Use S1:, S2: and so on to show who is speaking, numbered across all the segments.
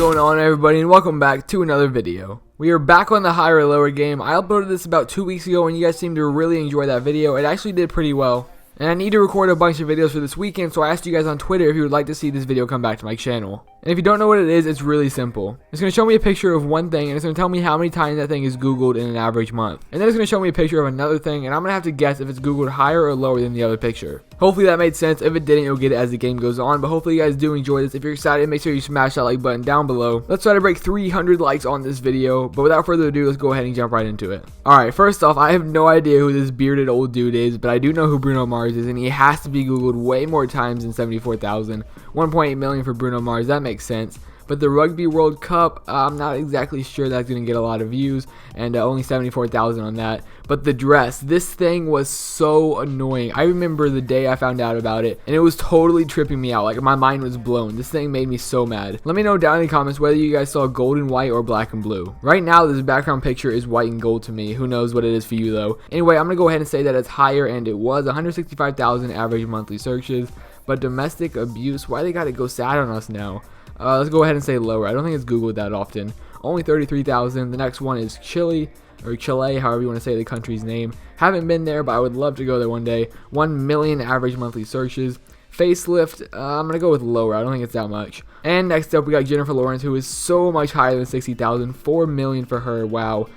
S1: going on, everybody, and welcome back to another video. We are back on the higher or lower game. I uploaded this about 2 weeks ago and you guys seemed to really enjoy that video. It actually did pretty well. And I need to record a bunch of videos for this weekend, so I asked you guys on Twitter if you would like to see this video come back to my channel. And if you don't know what it is, it's really simple. It's going to show me a picture of one thing, and it's going to tell me how many times that thing is Googled in an average month. And then it's going to show me a picture of another thing, and I'm going to have to guess if it's Googled higher or lower than the other picture. Hopefully that made sense. If it didn't, you'll get it as the game goes on, but hopefully you guys do enjoy this. If you're excited, make sure you smash that like button down below. Let's try to break 300 likes on this video, but without further ado, let's go ahead and jump right into it. Alright, first off, I have no idea who this bearded old dude is, but I do know who Bruno Mars is, and he has to be Googled way more times than 74,000. 1.8 million for Bruno Mars, that makes sense. But the Rugby World Cup, I'm not exactly sure that's going to get a lot of views, and only 74,000 on that. But the dress, this thing was so annoying. I remember the day I found out about it, and it was totally tripping me out. Like, my mind was blown. This thing made me so mad. Let me know down in the comments whether you guys saw gold and white or black and blue. Right now, this background picture is white and gold to me. Who knows what it is for you, though. Anyway, I'm going to go ahead and say that it's higher, and it was 165,000 average monthly searches. But domestic abuse, why they got to go sad on us now? Let's go ahead and say lower. I don't think it's Googled that often. Only 33,000. The next one is Chile, or Chile, however you want to say the country's name. Haven't been there, but I would love to go there one day. 1 million average monthly searches. Facelift, I'm going to go with lower. I don't think it's that much. And next up, we got Jennifer Lawrence, who is so much higher than 60,000. 4 million for her. Wow.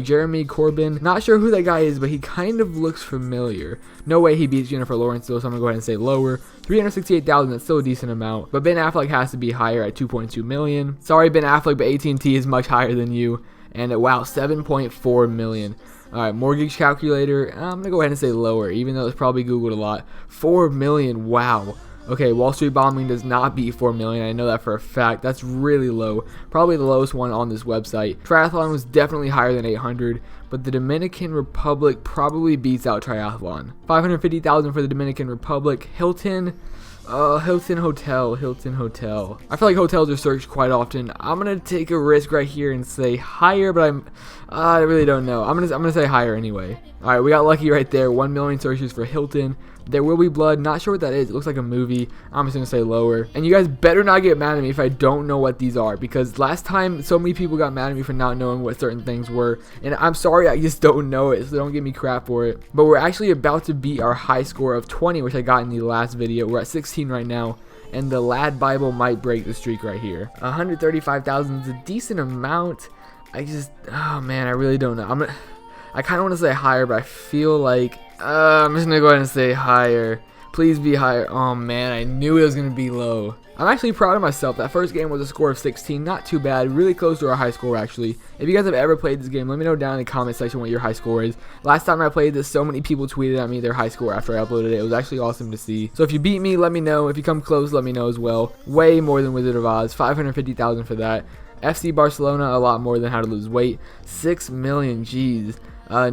S1: Jeremy Corbyn, not sure who that guy is, but he kind of looks familiar. No way he beats Jennifer Lawrence though, so I'm gonna go ahead and say lower. 368,000, that's still a decent amount, but Ben Affleck has to be higher at 2.2 million. Sorry Ben Affleck, but AT&T is much higher than you. And wow, 7.4 million. Alright, mortgage calculator, I'm gonna go ahead and say lower, even though it's probably Googled a lot. 4 million, wow. Okay, Wall Street bombing does not beat 4 million. I know that for a fact. That's really low. Probably the lowest one on this website. Triathlon was definitely higher than 800, but the Dominican Republic probably beats out triathlon. 550,000 for the Dominican Republic. Hilton Hotel. I feel like hotels are searched quite often. I'm gonna take a risk right here and say higher, but I really don't know. I'm gonna say higher anyway. All right, we got lucky right there. 1 million searches for Hilton. There Will Be Blood. Not sure what that is. It looks like a movie. I'm just gonna say lower. And you guys better not get mad at me if I don't know what these are, because last time so many people got mad at me for not knowing what certain things were, and I'm sorry, I just don't know it, so don't give me crap for it. But we're actually about to beat our high score of 20, which I got in the last video. We're at 16 right now, and the Lad Bible might break the streak right here. 135,000 is a decent amount. Oh man, I really don't know. I kind of want to say higher, but I feel like I'm just gonna go ahead and say higher. Please be higher. Oh man, I knew it was gonna be low. I'm actually proud of myself. That first game was a score of 16, not too bad, really close to our high score actually. If you guys have ever played this game, let me know down in the comment section what your high score is. Last time I played this, so many people tweeted at me their high score after I uploaded it. It was actually awesome to see. So if you beat me, let me know. If you come close, let me know as well. Way more than Wizard of Oz. 550,000 for that. FC Barcelona, a lot more than How to Lose Weight. 6 million, jeez.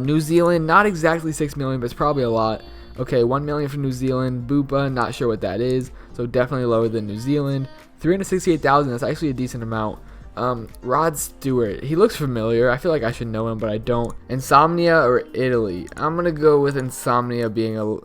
S1: New Zealand, not exactly 6 million, but it's probably a lot. Okay, 1 million for New Zealand. Bupa, not sure what that is, so definitely lower than New Zealand. 368,000, that's actually a decent amount. Rod Stewart, he looks familiar. I feel like I should know him, but I don't. Insomnia or Italy? I'm gonna go with Insomnia being a...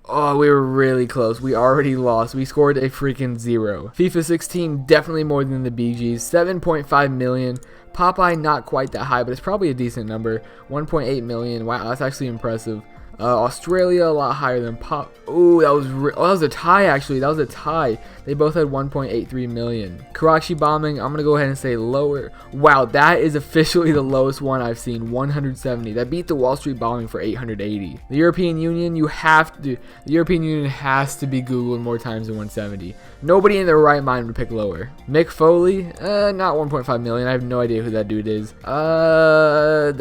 S1: Oh, we were really close. We already lost. We scored a freaking 0. FIFA 16, definitely more than the BGs. 7.5 million. Popeye, not quite that high, but it's probably a decent number. 1.8 million. Wow, that's actually impressive. Australia, a lot higher than Pop. Ooh, that was a tie actually. That was a tie. They both had 1.83 million. Karachi bombing, I'm gonna go ahead and say lower. Wow, that is officially the lowest one I've seen. 170. That beat the Wall Street bombing for 880. The European Union, the European Union has to be Googled more times than 170. Nobody in their right mind would pick lower. Mick Foley, not 1.5 million. I have no idea who that dude is. I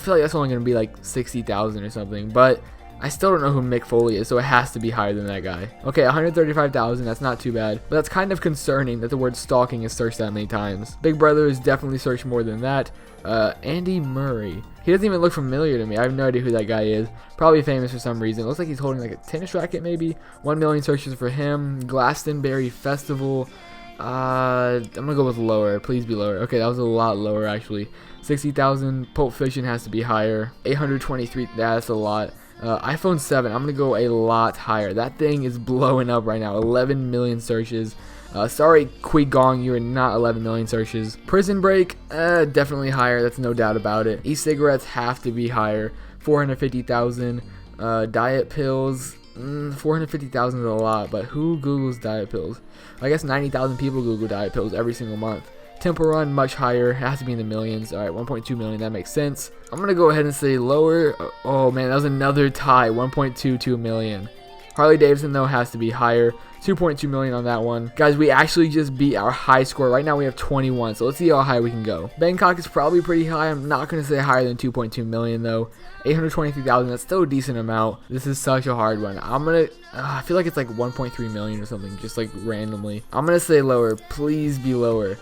S1: feel like that's only gonna be like 60,000 or something. But I still don't know who Mick Foley is, so it has to be higher than that guy. Okay, 135,000, that's not too bad. But that's kind of concerning that the word stalking is searched that many times. Big Brother is definitely searched more than that. Andy Murray. He doesn't even look familiar to me. I have no idea who that guy is. Probably famous for some reason. It looks like he's holding like a tennis racket maybe. 1 million searches for him. Glastonbury Festival. I'm gonna go with lower. Please be lower. Okay, that was a lot lower actually. 60,000. Pulp Fiction has to be higher. 823. That's a lot. iPhone 7. I'm gonna go a lot higher. That thing is blowing up right now. 11 million searches. Sorry, Gong, you are not 11 million searches. Prison Break, definitely higher. That's no doubt about it. E-cigarettes have to be higher. 450,000. Diet pills, 450,000 is a lot, but who Googles diet pills? I guess 90,000 people Google diet pills every single month. Temple Run, much higher. It has to be in the millions. Alright, 1.2 million. That makes sense. I'm going to go ahead and say lower. Oh, man, that was another tie. 1.22 million. Harley Davidson, though, has to be higher. 2.2 million on that one. Guys, we actually just beat our high score. Right now, we have 21. So, let's see how high we can go. Bangkok is probably pretty high. I'm not going to say higher than 2.2 million, though. 823,000. That's still a decent amount. This is such a hard one. I'm going to... I feel like it's like 1.3 million or something. Just, like, randomly. I'm going to say lower. Please be lower.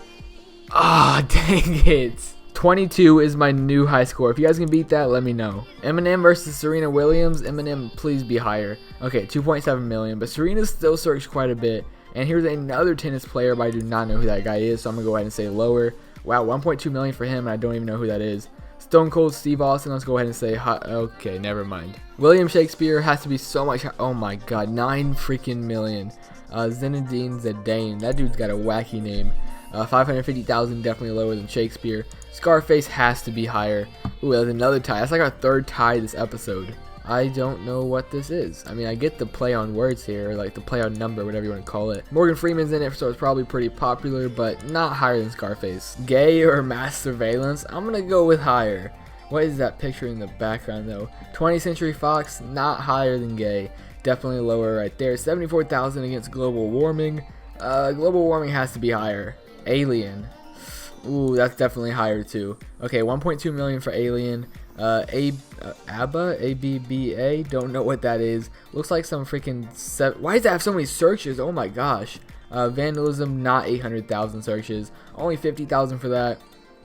S1: Ah, dang it. 22 is my new high score. If you guys can beat that, let me know. Eminem versus Serena Williams. Eminem, please be higher. Okay, 2.7 million. But Serena's still searched quite a bit. And here's another tennis player, but I do not know who that guy is. So I'm going to go ahead and say lower. Wow, 1.2 million for him, and I don't even know who that is. Stone Cold Steve Austin. Let's go ahead and say hot. Okay, never mind. William Shakespeare has to be so much. Oh my god, 9 freaking million. Zinedine Zidane. That dude's got a wacky name. 550,000, definitely lower than Shakespeare. Scarface has to be higher. Ooh, that's another tie. That's like our third tie this episode. I don't know what this is. I mean, I get the play on words here, like the play on number, whatever you want to call it. Morgan Freeman's in it, so it's probably pretty popular, but not higher than Scarface. Gay or mass surveillance? I'm gonna go with higher. What is that picture in the background, though? 20th Century Fox, not higher than gay. Definitely lower right there. 74,000 against global warming. Global warming has to be higher. Alien. Ooh, that's definitely higher too. Okay, 1.2 million for Alien. ABBA? A-B-B-A? Don't know what that is. Looks like some freaking... Why does that have so many searches? Oh my gosh. Vandalism, not 800,000 searches. Only 50,000 for that.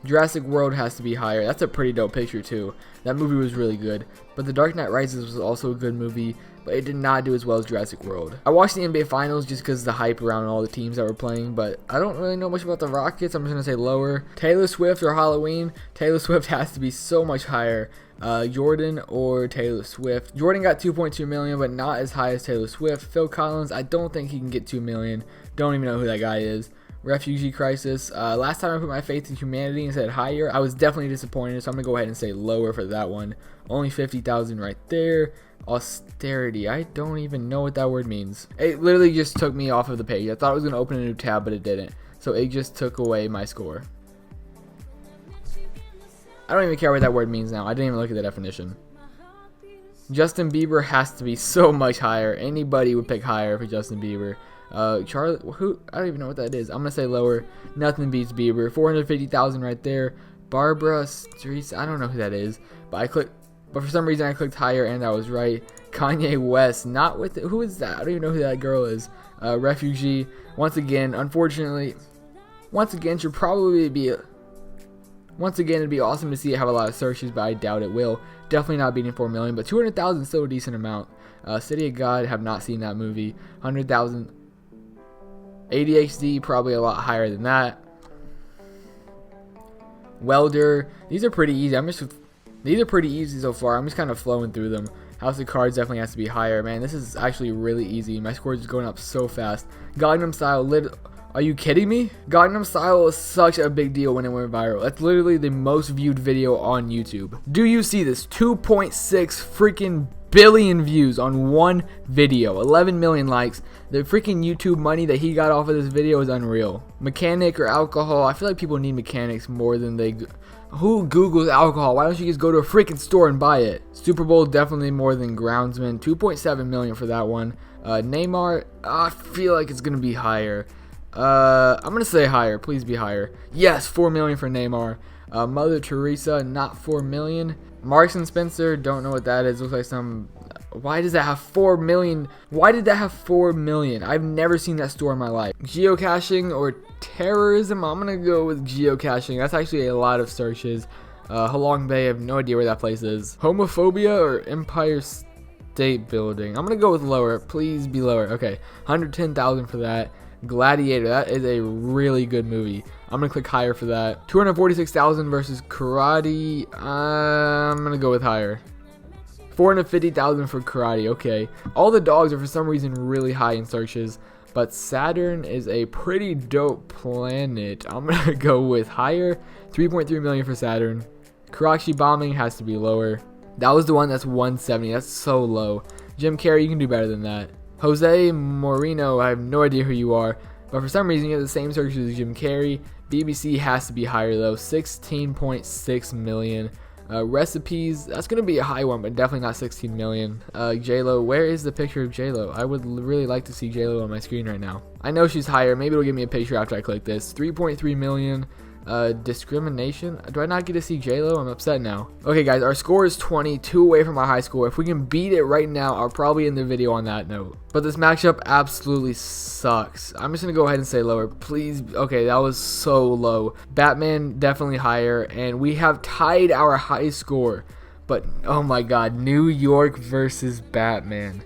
S1: Jurassic World has to be higher. That's a pretty dope picture too. That movie was really good. But The Dark Knight Rises was also a good movie, but it did not do as well as Jurassic World. I watched the NBA Finals just because of the hype around all the teams that were playing, but I don't really know much about the Rockets. I'm just going to say lower. Taylor Swift or Halloween? Taylor Swift has to be so much higher. Jordan or Taylor Swift? Jordan got 2.2 million, but not as high as Taylor Swift. Phil Collins, I don't think he can get 2 million. Don't even know who that guy is. Refugee crisis. Last time I put my faith in humanity and said higher, I was definitely disappointed, so I'm going to go ahead and say lower for that one. Only 50,000 right there. Austerity. I don't even know what that word means. It literally just took me off of the page. I thought it was going to open a new tab, but it didn't. So it just took away my score. I don't even care what that word means now. I didn't even look at the definition. Justin Bieber has to be so much higher. Anybody would pick higher for Justin Bieber. Charlie, who? I don't even know what that is. I'm gonna say lower. Nothing beats Bieber. 450,000 right there. Barbara Streisand. I don't know who that is, but for some reason I clicked higher and I was right. Kanye West, not with it. Who is that? I don't even know who that girl is. Refugee. Once again, unfortunately, it'd be awesome to see it have a lot of searches, but I doubt it will. Definitely not beating 4 million, but 200,000 is still a decent amount. City of God, have not seen that movie. 100,000. ADHD, probably a lot higher than that. Welder, these are pretty easy. These are pretty easy so far. I'm just kind of flowing through them. House of Cards definitely has to be higher. Man, this is actually really easy. My score is just going up so fast. Gangnam Style, are you kidding me? Gangnam Style is such a big deal when it went viral. That's literally the most viewed video on YouTube. Do you see this? 2.6 freaking billion views on one video. 11 million likes. The freaking YouTube money that he got off of this video is unreal. Mechanic or alcohol? I feel like people need mechanics more than they... Who Googles alcohol? Why don't you just go to a freaking store and buy it? Super Bowl, definitely more than groundsman. 2.7 million for that one. Neymar, I feel like it's going to be higher. I'm going to say higher. Please be higher. Yes, 4 million for Neymar. Mother Teresa, not 4 million. Marks and Spencer, don't know what that is. Looks like some... Why does that have 4 million? Why did that have 4 million? I've never seen that store in my life. Geocaching or terrorism? I'm going to go with geocaching. That's actually a lot of searches. Halong Bay, I have no idea where that place is. Homophobia or Empire State Building? I'm going to go with lower. Please be lower. Okay, 110,000 for that. Gladiator, that is a really good movie. I'm going to click higher for that. 246,000 versus Karate. I'm going to go with higher. 450,000 for Karate. Okay. All the dogs are for some reason really high in searches. but Saturn is a pretty dope planet. I'm gonna go with higher, 3.3 million for Saturn. Karachi bombing has to be lower. That was the one that's 170. That's so low. Jim Carrey, you can do better than that. Jose Moreno, I have no idea who you are, but for some reason you have the same searches as Jim Carrey. BBC has to be higher though, 16.6 million. Recipes, that's gonna be a high one, but definitely not 16 million. J-Lo, where is the picture of J-Lo? I would really like to see J-Lo on my screen right now. I know she's higher. Maybe it'll give me a picture after I click this. 3.3 million. Discrimination. Do I not get to see J-Lo? I'm upset now. Okay guys, our score is 22 away from our high score. If we can beat it right now, I'll probably end the video on that note. But this matchup absolutely sucks. I'm just gonna go ahead and say lower, please. Okay, that was so low. Batman definitely higher, and we have tied our high score. But oh my god, New York versus Batman.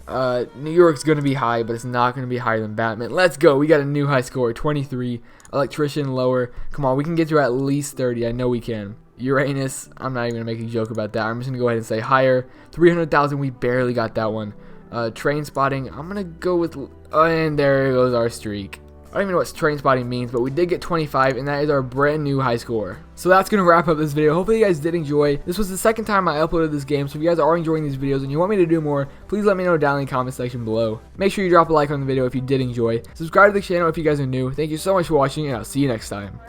S1: New York's gonna be high, but it's not gonna be higher than Batman. Let's go. We got a new high score, 23. Electrician lower. Come on, we can get to at least 30. I know we can. Uranus, I'm not even gonna make a joke about that. I'm just gonna go ahead and say higher. 300,000. We barely got that one. Trainspotting, I'm gonna go with, and there goes our streak. I don't even know what Trainspotting means, but we did get 25, and that is our brand new high score. So that's going to wrap up this video. Hopefully you guys did enjoy. This was the second time I uploaded this game, so if you guys are enjoying these videos and you want me to do more, please let me know down in the comment section below. Make sure you drop a like on the video if you did enjoy. Subscribe to the channel if you guys are new. Thank you so much for watching, and I'll see you next time.